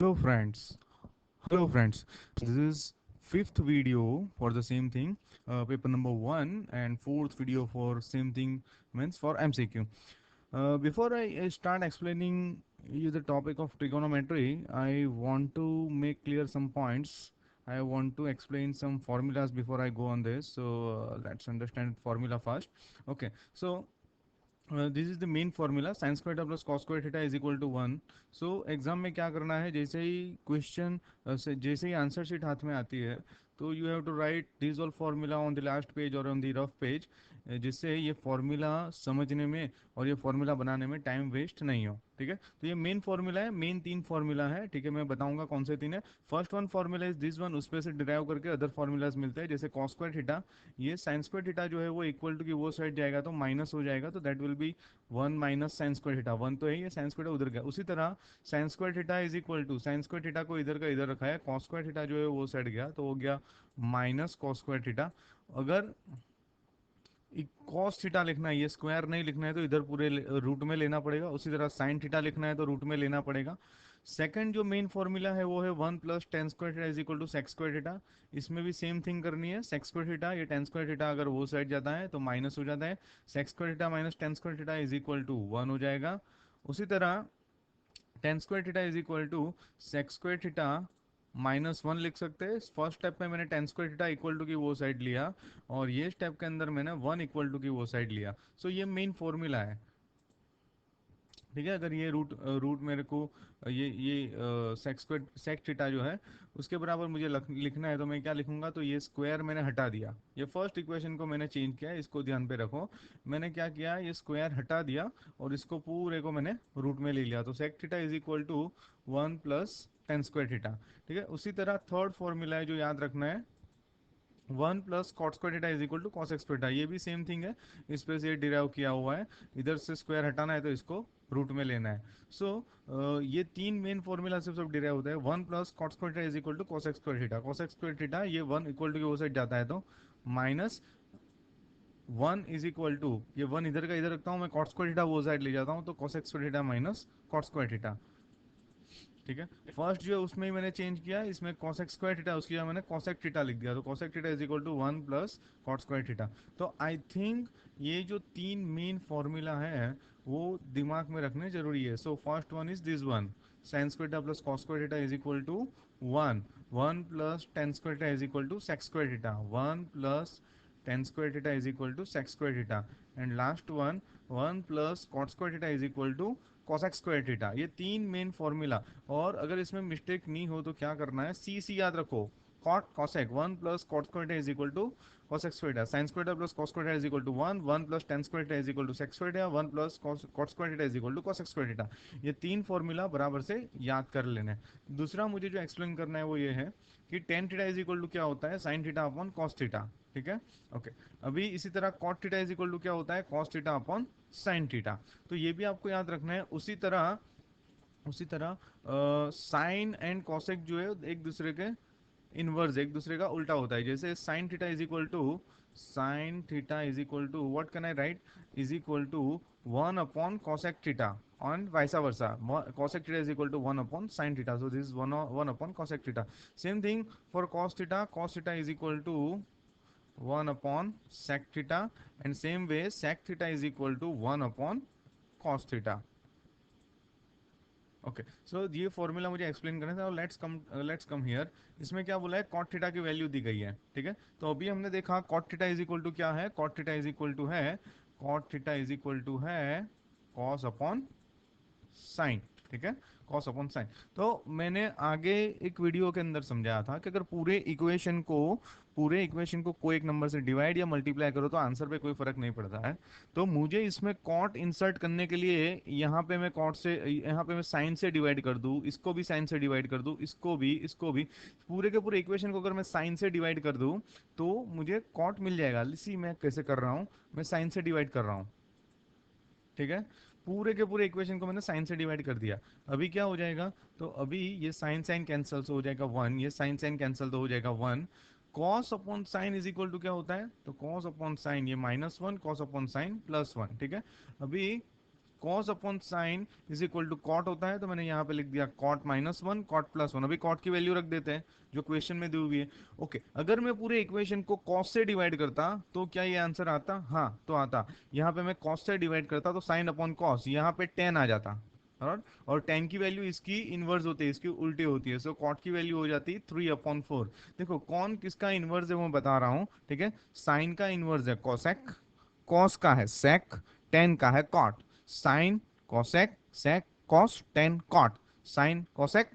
Hello friends, hello friends. This is fifth video for the same thing, paper number one, and fourth video for same thing means for MCQ. Before I start explaining you the topic of trigonometry, I want to make clear some points. I want to explain some formulas before I go on this. So let's understand formula first. Okay, so this is the main formula sine square theta plus cos square theta is equal to one. So exam में क्या करना है, जैसे ही question जैसे ही answer sheet हाथ में आती है, तो you have to write this all formula on the last page और ऑन द रफ पेज, जिससे ये फार्मूला समझने में और ये फार्मूला बनाने में टाइम वेस्ट नहीं हो. ठीक है, तो ये मेन फार्मूला है, मेन तीन फार्मूला है. ठीक है, मैं बताऊंगा कौन से तीन है. First one formula is this one, उस पे से डिराइव करके अदर फार्मूलाज मिलते हैं, जैसे कॉस स्क्वायर थीटा. ये साइन स्क्वायर थीटा जो है वो इक्वल टू की वो साइड जाएगा तो माइनस हो जाएगा, तो that will be one minus sine square theta. One तो है, ये साइन स्क्वायर उधर गया. उसी तरह sine square theta is equal to, sine square theta को इधर का इधर रखा है, कॉस स्क्वायर थीटा जो है वो साइड गया तो हो गया माइनस कॉस स्क्वायर थीटा. अगर कॉस थीटा लिखना है, ये स्क्वायर नहीं लिखना है, तो इधर पूरे रूट में लेना पड़ेगा. उसी तरह साइन थीटा लिखना है तो रूट में लेना पड़ेगा. सेकंड जो मेन फॉर्मूला है वो है one plus tan square theta is equal to sec square theta. इसमें भी सेम थिंग करनी है. सेक्स स्क्वायर थीटा, ये टेन स्क्वायर थीटा अगर वो साइड जाता है तो माइनस हो जाता है. Sec square theta minus tan square theta is equal to one हो जाएगा. उसी तरह tan square theta is equal to sec square theta minus one लिख सकते हैं. फर्स्ट स्टेप में मैंने tan square theta equal to की वो साइड लिया, और ये स्टेप के अंदर मैंने वन इक्वल टू की वो साइड लिया. सो ये मेन फॉर्मूला है. ठीक है, अगर ये रूट रूट मेरे को ये सेक्स स्क्वायर सेक थीटा जो है उसके बराबर मुझे लिखना है, तो मैं क्या लिखूंगा, तो ये स्क्वायर मैंने हटा दिया. ये फर्स्ट इक्वेशन को मैंने चेंज किया, इसको ध्यान पे रखो. मैंने क्या किया, ये स्क्वायर हटा दिया और इसको पूरे को मैंने रूट में ले लिया, तो sec theta is equal to one plus tan square theta. ठीक है, उसी तरह थर्ड फॉर्मूला है जो याद रखना है, one plus cot square theta is equal to cosec theta. ये भी सेम थिंग है, इस पे से ये डिराइव किया हुआ है. इधर से स्क्वायर हटाना है तो इसको रूट में लेना है. सो ये तीन मेन फॉर्मूला से सब डिराइव होता है. One plus cot square theta is equal to cosec square theta. Cosec square theta ये वन इक्वल टू की वो साइड जाता है तो minus one is equal to, ये वन इधर का इधर रखता हूँ मैं, कॉट स्क्वायर थीटा वो साइड ले जाता हूँ, तो cosec square theta minus cot square theta. ठीक है, फर्स्ट जो है उसमें ही मैंने चेंज किया, इसमें cosec स्क्वायर थीटा उसकी जगह मैंने cosec थीटा लिख दिया, तो cosec theta is equal to one plus cot square theta. तो आई थिंक ये जो तीन मेन फॉर्मूला है वो दिमाग में रखने जरूरी है. So first one is this one, sine square theta plus cos square theta is equal to one. One plus tan square theta is equal to sec square theta. One plus tan square theta is equal to sec square theta. And last one, one plus cot square theta is equal to cosec square theta. ये तीन main formula. और अगर इसमें mistake नहीं हो तो क्या करना है, सी सी याद रखो. Cot cosec one plus cot square is equal to cosec square, sine square plus cos square is equal to one. One plus tan square is equal to sec square, one plus cot square is equal to cosec square. ये तीन formula बराबर से याद कर लेने. दूसरा मुझे जो एक्सप्लेन करना है वो ये है कि tan theta is equal to क्या होता है, sine theta upon cos theta. ठीक है, ओके. अभी इसी तरह cot theta is equal to क्या होता है, cos theta upon sine theta. तो ये भी आपको याद रखना है. उसी तरह साइन एंड कॉसेक जो है एक दूसरे के इनवर्स, एक दूसरे का उल्टा होता है. जैसे sine theta is equal to, sine theta is equal to what can I write, is equal to one upon cosec theta and vice versa. Cosec theta is equal to 1 upon sin theta. So this is 1 upon cosec theta. Same thing for cos theta. Cos theta is equal to 1 upon sec theta, and same way sec theta is equal to 1 upon cos theta. Okay, सो ये formula मुझे explain करना था. और let's come here. इसमें क्या बोला है, cot theta की वैल्यू दी गई है. ठीक है, तो अभी हमने देखा cot theta is equal to क्या है, cot theta is equal to है, cot theta is equal to है कॉस अपॉन साइन. ठीक है, कॉस अपॉन साइन. तो मैंने आगे एक वीडियो के अंदर समझाया था कि अगर पूरे इक्वेशन को कोई एक नंबर से डिवाइड या मल्टीप्लाई करो तो आंसर पे कोई फर्क नहीं पड़ता है. तो मुझे इसमें कॉट इंसर्ट करने के लिए यहाँ पे मैं साइन से डिवाइड कर दूं, इसको भी साइन से डिवाइड कर दूं, इसको भी पूरे के पूरे इक्वेशन को अगर मैं साइन से डिवाइड कर दूं तो मुझे कॉट मिल जाएगा. इसी मैं कैसे कर रहा हूँ, मैं साइन से डिवाइड कर रहा हूँ. ठीक है, पूरे के पूरे इक्वेशन को मैंने साइन से डिवाइड कर दिया. अभी क्या हो जाएगा, तो अभी ये साइन साइन कैंसिल हो जाएगा वन, ये साइन साइन कैंसिल तो हो जाएगा one. Cos upon sine is equal to क्या होता है, तो कॉस अपॉन साइन ये minus one, cos upon sine plus one. ठीक है, अभी cos upon sine is equal to cot होता है, तो मैंने यहाँ पे लिख दिया कॉट -1 कॉट +1। अभी कॉट की वैल्यू रख देते हैं जो क्वेश्चन में दी हुई है। ओके, अगर मैं पूरे इक्वेशन को कॉस से डिवाइड करता तो क्या ये आंसर आता? हाँ, तो आता। यहाँ पे मैं कॉस से डिवाइड करता तो साइन अपॉन कॉस, यहाँ पे टेन आ जाता। और टेन की वैल्यू इसकी इनवर्स होती है, इसकी उल्टी होती है। सो कॉट की वैल्यू हो जाती है 3/4। देखो कौन किसका इनवर्स है वो मैं बता रहा हूँ, ठीक है। साइन का इनवर्स है कॉसेक, कॉस का है सेक, टेन का है cot. Sine cosec sec cos tan cot, sine cosec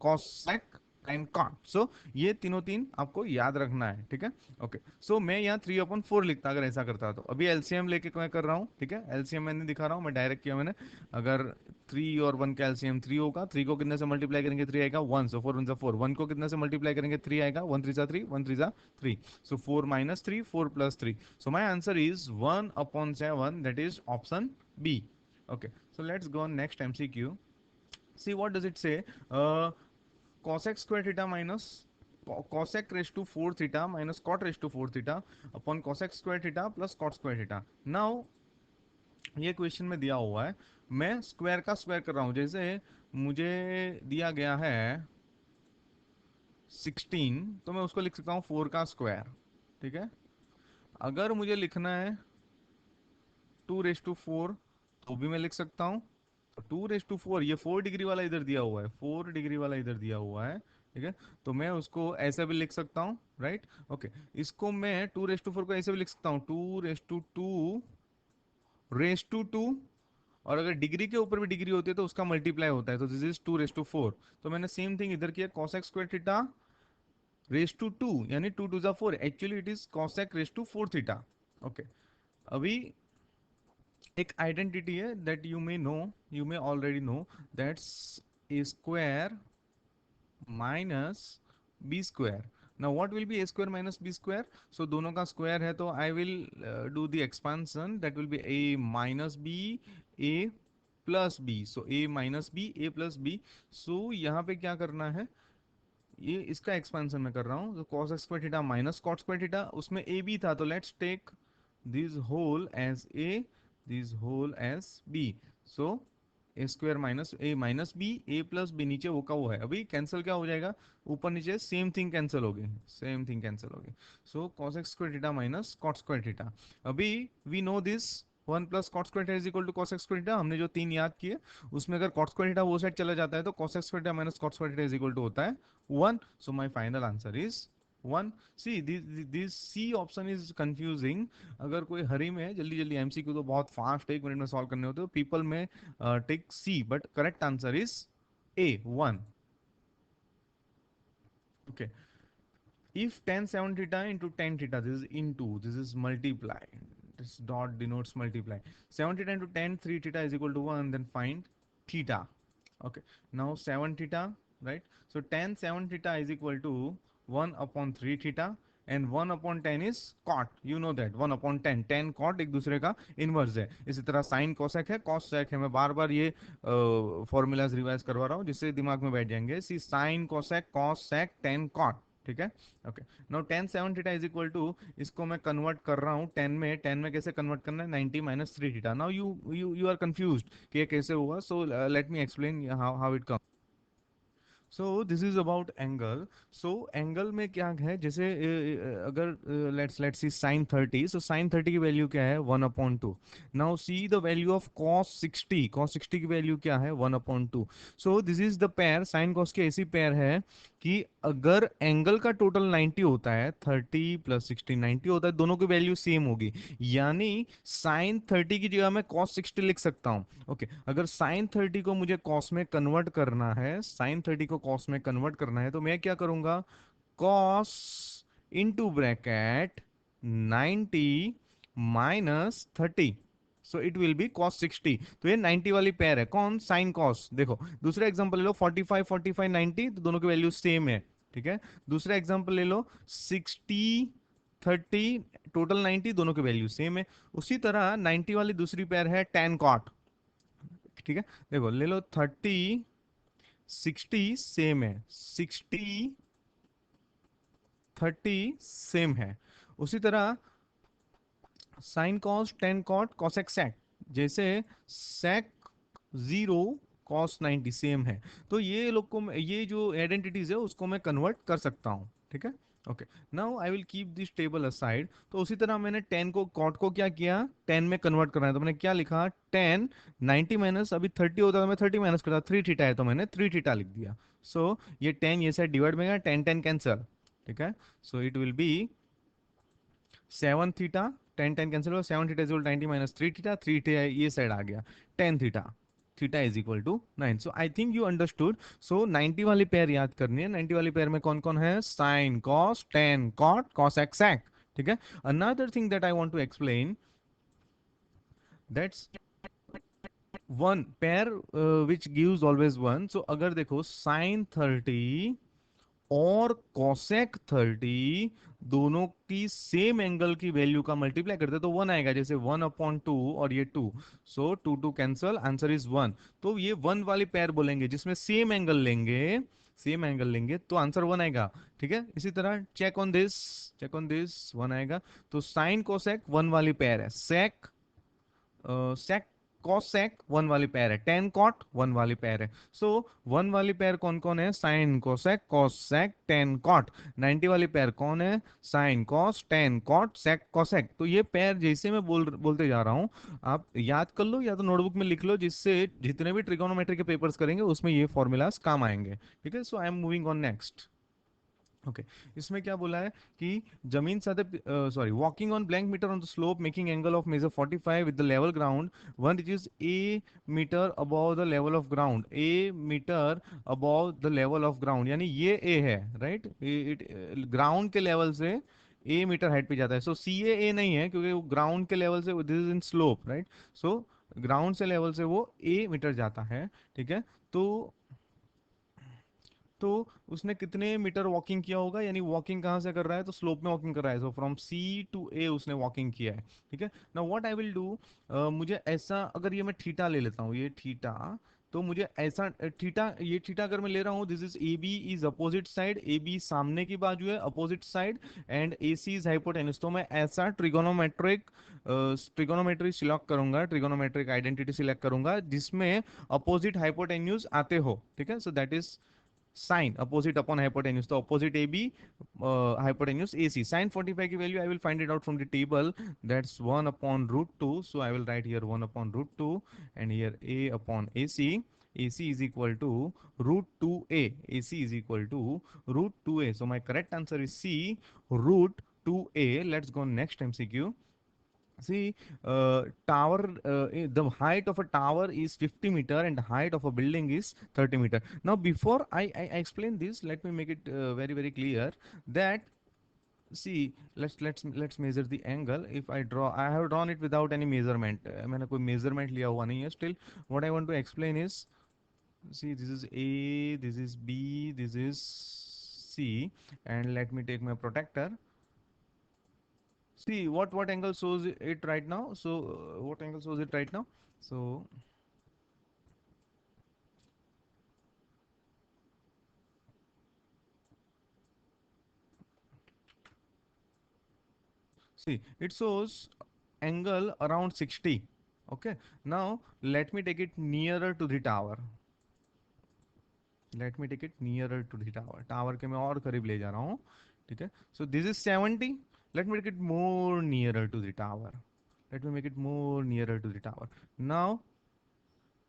cosec tan cot. So ये तीनों तीन आपको याद रखना है, ठीक है। ओके, सो मैं यहाँ 3/4 लिखता अगर ऐसा करता तो। अभी एलसीएम लेके मैं कर रहा हूँ, ठीक है। एलसीएम मैंने दिखा रहा हूँ, मैं डायरेक्ट किया मैंने। अगर 3 और 1 का एलसीएम 3 होगा, 3 को कितने से मल्टीप्लाई करेंगे? 3 आएगा 1, सो 4 1 4। 1 को कितने से मल्टीप्लाई करेंगे? 3 आएगा, 1 3 3, 1 3 3। So 4 -3, 4 +3। So my answer is 1/7, that is option B. Okay, so let's go on next MCQ. See what does it say? Cosec square theta minus cosec raised to 4 theta minus cot raised to 4 theta upon cosec square theta plus cot square theta. Now ये question में दिया हुआ है, मैं square का square कर रहा हूँ। जैसे मुझे दिया गया है 16, तो मैं उसको लिख सकता हूँ 4 का स्क्वायर, ठीक है। अगर मुझे लिखना है 2 रेज टू 4, तो भी मैं लिख सकता हूँ 2 रेज टू 4। ये 4 डिग्री वाला इधर दिया हुआ है, 4 डिग्री वाला इधर दिया हुआ है, ठीक है। तो मैं उसको ऐसे भी लिख सकता हूँ, राइट। ओके, इसको मैं 2 रेज टू 4 को ऐसे भी लिख सकता हूँ 2 रेज टू 2 और अगर डिग्री के ऊपर भी डिग्री होती है तो उसका मल्टीप्लाई होता है, तो दिस इज 2 रेज टू 4। तो मैंने सेम थिंग इधर किया, cosec square theta raise to 2, यानी 2 2 4। Actually it is cosec raise to 4 theta. Okay, अभी एक आइडेंटिटी है that you may know, you may already know, that's a square minus b square. Now what will be a square minus b square? So दोनों का square है, तो I will do the expansion, that will be a minus B A plus B. So A minus B A plus B. सो यहाँ पे क्या करना है, ये इसका एक्सपांशन मैं कर रहा हूँ। तो cos square theta minus cot square theta, उसमें ए बी था, तो let's take this whole as A, this whole as B. So A square minus B A plus B, नीचे वो का वो है। अभी कैंसिल क्या हो जाएगा, ऊपर नीचे सेम थिंग कैंसिल होगी, सेम थिंग कैंसिल होगी। So cos square theta minus cot square theta. अभी we know this 1 plus cot square theta is equal to cos square theta. हमने जो तीन याद किए उसमें अगर cot स्क्वायर थीटा वो साइड चला जाता है तो cos square theta minus cot square theta is equal to होता है 1. So my final answer is 1. See, this C option is confusing. अगर कोई हरी में है, जल्दी जल्दी एमसीक्यू तो बहुत फास्ट 1 मिनट में सॉल्व करने होते हो, पीपल में take C, but correct answer is A, 1. Okay. If tan 7 theta into tan theta, this is into, this is multiply. This dot denotes multiply. 7 theta into tan 3 theta is equal to 1, then find theta. Okay. Now 7 theta, right? So tan 7 theta is equal to 1/3 theta and 1/10 is cot. You know that 1/10, tan cot एक दूसरे का inverse है। इसी तरह sign cosec है, cos सेक है। मैं बार बार ये फॉर्मूलाज रिवाइज करवा रहा हूँ जिससे दिमाग में बैठ जाएंगे। See sine cosec cos sec tan cot, ठीक है। Okay, now tan 7 theta is equal to, इसको मैं कन्वर्ट कर रहा हूँ 10 में कैसे कन्वर्ट करना है, 90 माइनस 3 थीटा। नाउ यू आर कंफ्यूज्ड कि ये कैसे हुआ। So let me explain how it comes. So this is about angle. So angle में क्या है, जैसे अगर let's see sine 30, so sine 30 की वैल्यू क्या है, 1/2। Now see the value of cos 60 की वैल्यू क्या है, 1/2। So this is the pair, sine cos की ऐसी पेयर है कि अगर एंगल का टोटल 90 होता है, 30 प्लस 60 90 होता है, दोनों की वैल्यू सेम होगी। यानी साइन 30 की जगह मैं cos 60 लिख सकता हूं। ओके, अगर साइन 30 को मुझे कॉस में कन्वर्ट करना है, साइन 30 को कॉस में कन्वर्ट करना है, तो मैं क्या करूंगा, cos into bracket 90 minus 30, so it will B cos 60। तो ये 90 वाली पेयर है, कौन, साइन कॉस। देखो दूसरा एग्जांपल ले लो, 45 45 90, तो दोनों की वैल्यू सेम है, ठीक है। दूसरा एग्जांपल ले लो 60 30, टोटल 90, दोनों की वैल्यू सेम है। उसी तरह 90 वाली दूसरी पेयर है tan cot, ठीक है। देखो ले लो 30 60 सेम है, 60 30 सेम है। उसी तरह sine cos tan cot cosec sec, जैसे sec 0 cos 90 सेम है, तो ये लोग को ये जो आइडेंटिटीज है उसको मैं कन्वर्ट कर सकता हूँ, ठीक है। Okay, now I will keep this table aside. तो उसी तरह मैंने टेन को कॉट को क्या किया, टेन में कन्वर्ट करना है, तो मैंने क्या लिखा, टेन 90 माइनस, अभी 30 होता तो मैं 30 माइनस करता, 3 थीटा है तो मैंने 3 थीटा लिख दिया। सो ये 10 ये साइड डिवाइड में गया, 10 10 कैंसल, ठीक है। So it will be 7 theta, 10 10 cancel हो, 7 theta is 90 minus 3 theta, 3 theta ये साइड आ गया 10 theta, theta is equal to 9। So I think you understood. So 90 वाली पेयर याद करनी है, 90 वाली पेयर में कौन कौन है, sine cos tan cot cosec act, ठीक है। Another thing that I want to explain, that's one pair which gives always one. So अगर देखो साइन 30 और कोसेक 30 दोनों की सेम एंगल की वैल्यू का मल्टीप्लाई करते तो वन आएगा, जैसे 1/2 और ये 2, सो 2 कैंसल, आंसर इज 1। तो ये वन वाली पेयर बोलेंगे जिसमें सेम एंगल लेंगे, सेम एंगल लेंगे तो आंसर वन आएगा, ठीक है। इसी तरह check on this, check on this, one आएगा। तो साइन कोसेक वन वाली पेयर है, sec sec cos sec one वाली पेयर है, टेन कॉट वन वाली पेयर है। सो वन वाली पेयर कौन कौन है, sine cosec cos sec tan cot. 90 वाली पेयर कौन है, साइन कॉस टेन कॉट सेक कोसेक। तो ये पेयर जैसे मैं बोलते जा रहा हूं, आप याद कर लो या तो नोटबुक में लिख लो, जिससे जितने भी ट्रिगोनोमेट्री के पेपर्स करेंगे उसमें ये फॉर्मूलाज काम आएंगे, ठीक है। So I am moving on next. Okay, इसमें क्या बोला है कि जमीन सतह, sorry, walking on blank meter on the slope making angle of measure 45 with the level ground, when it is a meter above the level of ground, a meter above the level of ground, यानी ये a है, right, it ground के level से a metre height पे जाता है। सो सी ए नहीं है क्योंकि वो ग्राउंड के लेवल से, this is in slope, right. So ground से लेवल से वो ए मीटर जाता है, ठीक है। तो तो उसने कितने मीटर वॉकिंग किया होगा, यानी वॉकिंग कहाँ से कर रहा है, तो स्लोप में वॉकिंग कर रहा है, सो फ्रॉम सी टू ए उसने वॉकिंग किया है, ठीक है। Now what I will do, मुझे ऐसा, अगर ये मैं थीटा ले लेता हूँ, ये थीटा, तो मुझे ऐसा थीटा, ये थीटा अगर मैं ले रहा हूँ, this is a b is opposite side, a b सामने की बाजू है, opposite side, and a c is hypotenuse. तो मैं ऐसा ट्रिगोनोमेट्री सिलेक्ट करूंगा, ट्रिगोनोमेट्रिक आइडेंटिटी सिलेक्ट करूंगा जिसमें अपोजिट हाइपोटेन्यूज आते हो, ठीक है। So that is sine opposite upon hypotenuse, तो opposite a b hypotenuse a c. Sine 45 की value I will find it out from the table, that's 1/√2। So I will write here 1/√2 and here A upon A C. AC is equal to root 2a. AC is equal to root 2a. So my correct answer is C, root 2a. Let's go next MCQ. See, tower, the height of a tower is 50 meter and the height of a building is 30 meter. Now, before I explain this, let me make it very clear that, see, let's measure the angle. If I draw, I have drawn it without any measurement. मैंने कोई measurement लिया हुआ नहीं है. Still, what I want to explain is, see, this is A, this is B, this is C, and let me take my protector. See what angle shows it right now. So what angle shows it right now? So see, it shows angle around 60. Okay. Now let me take it nearer to the tower. Let me take it nearer to the tower. Tower के मैं और करीब ले जा रहा हूँ. ठीक है. So this is 70. Let me make it more nearer to the tower. Let me make it more nearer to the tower. Now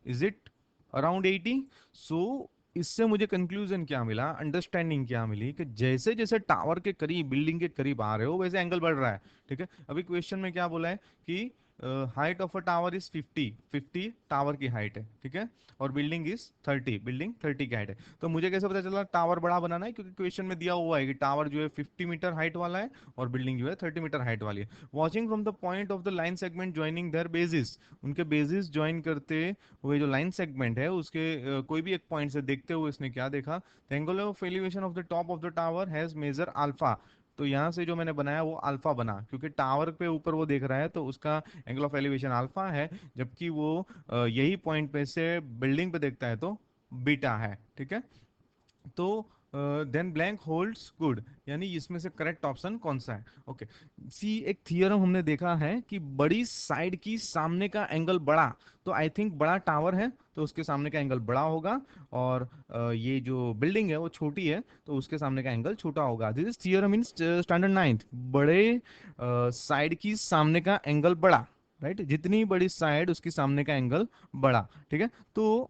is it around 80? सो इससे मुझे कंक्लूजन क्या मिला, अंडरस्टैंडिंग क्या मिली, कि जैसे जैसे टावर के करीब, बिल्डिंग के करीब आ रहे हो वैसे एंगल बढ़ रहा है, ठीक है। अभी क्वेश्चन में क्या बोला है कि height of a tower is 50 tower की हाइट है, ठीक है, और बिल्डिंग इज 30, बिल्डिंग 30 की हाइट है। तो मुझे कैसे पता चला टावर बड़ा बनाना है, क्योंकि क्वेश्चन में दिया हुआ है कि टावर जो है 50 मीटर हाइट वाला है और बिल्डिंग जो है 30 मीटर हाइट वाली है। Watching from the point of the line segment joining there basis, उनके बेसिस ज्वाइन करते हुए जो लाइन सेगमेंट है उसके कोई भी एक पॉइंट से देखते हुए इसने क्या देखा, the angle of elevation of the top of the tower has measure alpha. तो यहाँ से जो मैंने बनाया वो अल्फा बना, क्योंकि टावर पे ऊपर वो देख रहा है तो उसका एंगल ऑफ एलिवेशन अल्फा है, जबकि वो यही पॉइंट पे से बिल्डिंग पे देखता है तो बीटा है, ठीक है। तो देन ब्लैंक होल्ड्स गुड, यानी इसमें से करेक्ट ऑप्शन कौन सा है? ओके, सी एक थियरम हमने देखा है कि बड़ी साइड की सामने का एंगल बड़ा, तो आई थिंक बड़ा टावर है तो उसके सामने का एंगल बड़ा होगा, और ये जो बिल्डिंग है वो छोटी है तो उसके सामने का एंगल छोटा होगा। This is theorem in standard ninth, बड़े साइड की सामने का एंगल बड़ा, राइट, जितनी बड़ी साइड उसकी सामने का एंगल बड़ा, ठीक है। तो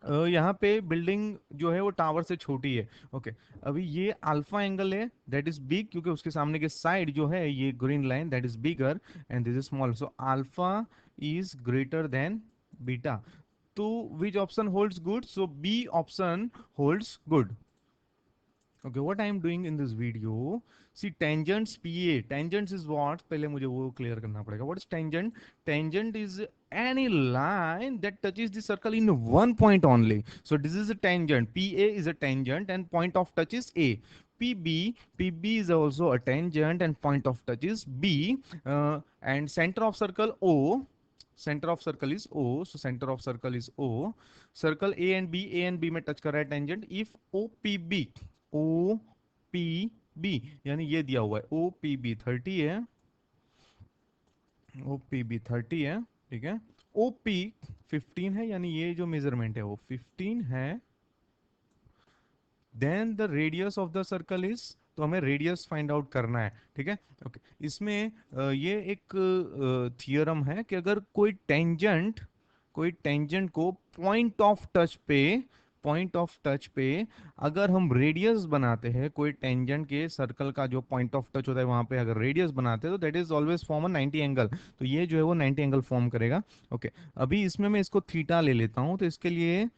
यहाँ पे बिल्डिंग जो है वो टावर से छोटी है। ओके, अभी ये अल्फा एंगल है दैट इज बिग, क्योंकि उसके सामने के साइड जो है ये green line that is bigger and this is small, so alpha is greater than beta. तो which option holds good? So b option holds good. Okay, what I am doing in this video, see tangents PA, tangents is what, पहले मुझे वो clear करना पड़ेगा. What is tangent? Tangent is any line that touches the circle in one point only. So this is a tangent. PA is a tangent and point of touch is A. PB is also a tangent and point of touch is B. And center of circle O. Center of circle is O. So center of circle is O. Circle A and B में touch कर रहा है tangent. If OPB, O P B, यानी ये दिया हुआ है ओ P B 30 है, ओ पी बी 30 है, ठीक है, ओ पी 15 है, यानी ये जो मेजरमेंट है वो 15 है, then the radius of the circle is, तो हमें रेडियस फाइंड आउट करना है, ठीक है। ओके, इसमें ये एक थियरम है कि अगर कोई टेंजेंट को पॉइंट ऑफ टच पे अगर हम रेडियस बनाते हैं, कोई टेंजेंट के सर्कल का जो पॉइंट ऑफ टच होता है वहां पे अगर रेडियस बनाते हैं तो that is always form a 90 angle, तो ये जो है वो 90 एंगल फॉर्म करेगा। ओके, अभी इसमें मैं इसको थीटा ले लेता हूं, तो इसके लिए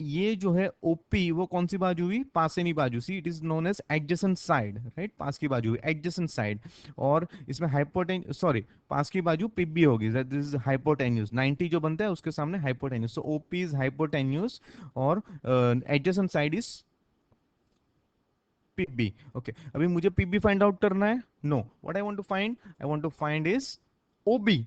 ये जो है ओपी वो कौन सी बाजू हुई? पासेनी बाजू, see it is known as adjacent side, right, पास की बाजू हुई एडजेसेंट साइड, और इसमें हाइपोटेन सॉरी पास की बाजू पिबी होगी, दिस इज हाइपोटेन्यूज, 90 जो बनता है उसके सामने hypotenuse, so OP is hypotenuse और adjacent side is PB. Okay, अभी मुझे पीबी फाइंड आउट करना है, no, what I want to find is OB,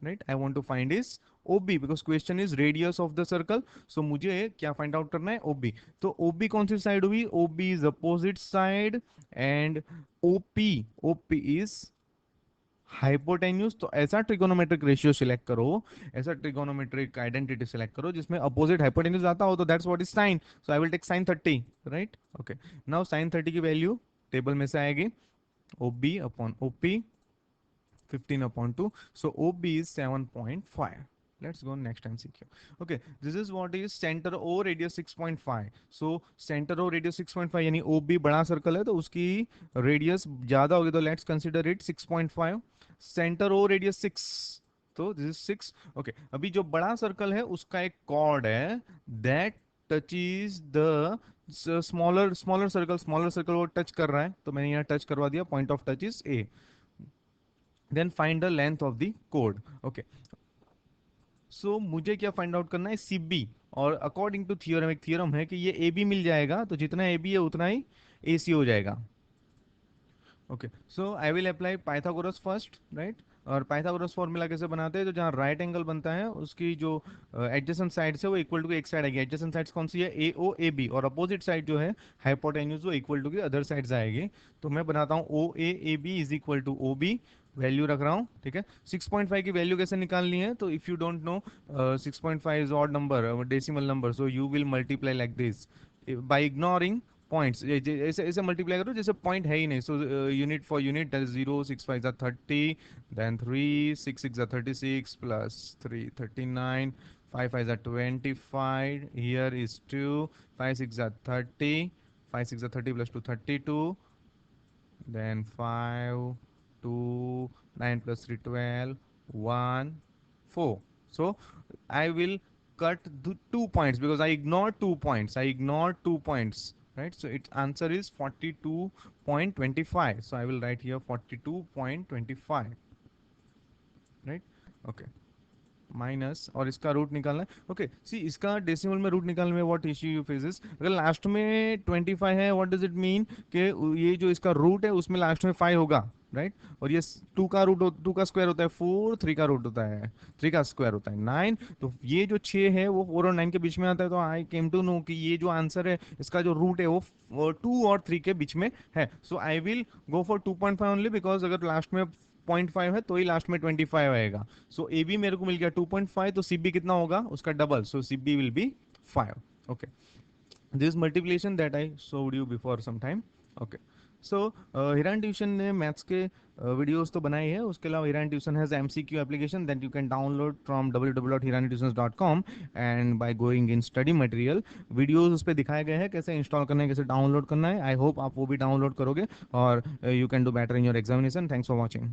right, I want to find is OB because question is radius of the circle, so मुझे क्या find out करना है? ओबी। तो ओबी कौन सी साइड हुई? OB is opposite side and OP is hypotenuse, तो ऐसा ट्रिगोनोमेट्रिक रेशियो सिलेक्ट करो, ऐसा ट्रिगोनोमेट्रिक आइडेंटिटी सिलेक्ट करो जिसमें अपोजिट हाइपोटेन्यूज आता हो, तो that's what is sine, so I will take sine 30, right. Okay, now sine 30 की वैल्यू टेबल में से आएगी, OB अपॉन OP 15 upon 2, so OB is 7.5. Let's go next MCQ. Okay, this is what is center O radius 6.5. So center O radius 6.5 यानी OB बड़ा circle है तो उसकी रेडियस ज्यादा होगी, तो let's consider it 6.5. center O radius 6, तो this is 6. Okay, अभी जो बड़ा सर्कल है उसका एक कॉर्ड है that touches the smaller circle वो टच कर रहा है, तो मैंने यहाँ टच करवा दिया, point of touch is A. Then find the length of the कोड। ओके, सो मुझे क्या फाइंड आउट करना है? सीबी, और अकॉर्डिंग टू थियोरम, एक थियोरम है कि ये ए बी मिल जाएगा, तो जितना ए बी है उतना ही ए सी हो जाएगा। Okay, so I will apply Pythagoras first, right, और पाइथागोरस फॉर्मूला कैसे बनाते हैं? तो जहाँ राइट एंगल बनता है उसकी जो एडजेसेंट साइड है वो इक्वल टू एक साइड आएगी, एडजेसेंट साइड्स कौन सी है? ए ओ ए बी, और अपोजिट साइड जो है हाइपोटेन्यूज वो इक्वल टू की अदर साइड्स आएगी, तो मैं बनाता हूँ o a a b is equal to o b, value रख रहा हूँ, ठीक है। 6.5 की वैल्यू कैसे निकालनी है? तो if you don't know 6.5 is odd number, decimal number, so you will multiply like this by ignoring points, ऐसे ऐसे मल्टीप्लाई करो जैसे पॉइंट है ही नहीं, so unit for unit that is 0, 6 5 जा 30, देन 3 6 6 जा 36 प्लस 3 39, 5 5 जा 25, हियर इज 2, 5 6 जा 30, 5 6 जा 30 plus 2 32, then 5 2 9 plus 3 12 1 4, so I will cut the 2 points because I ignored 2 points, right? So its answer is 42.25, so I will write here 42.25, right? Okay, minus, और इसका root निकालना है। Okay, सी इसका decimal में root निकालने में व्हाट इश्यू यू फेसेस, अगर last में 25 है व्हाट डज इट मीन कि ये जो इसका रूट है उसमें लास्ट में 5 होगा, राइट। और ये 2 का स्क्वायर होता है 4, 3 का रूट होता है 3 का स्क्वायर होता है 9। तो ये जो 6 है वो 4 और 9 के बीच में आता है, तो आई केम टू नो कि ये जो आंसर है इसका जो रूट है वो 2 और 3 के बीच में है। So I will go for 2.5 only, because अगर लास्ट में 0.5 है तो ही लास्ट में 25 आएगा। सो ए बी मेरे को मिल गया 2.5, तो सी बी कितना होगा उसका double, so C B will be 5। Okay, this multiplication that I showed you before some time. Okay, so हिरान ट्यूशन ने मैथ्स के वीडियोस तो बनाए हैं, उसके अलावा हिरान tuition has MCQ application that you can download from www.hirantuitions.com and by going in study material. Videos उस पर दिखाए गए हैं कैसे इंस्टॉल करना है, कैसे डाउनलोड करना है। आई होप आप वो भी डाउनलोड करोगे और you can do better in your examination. Thanks for watching.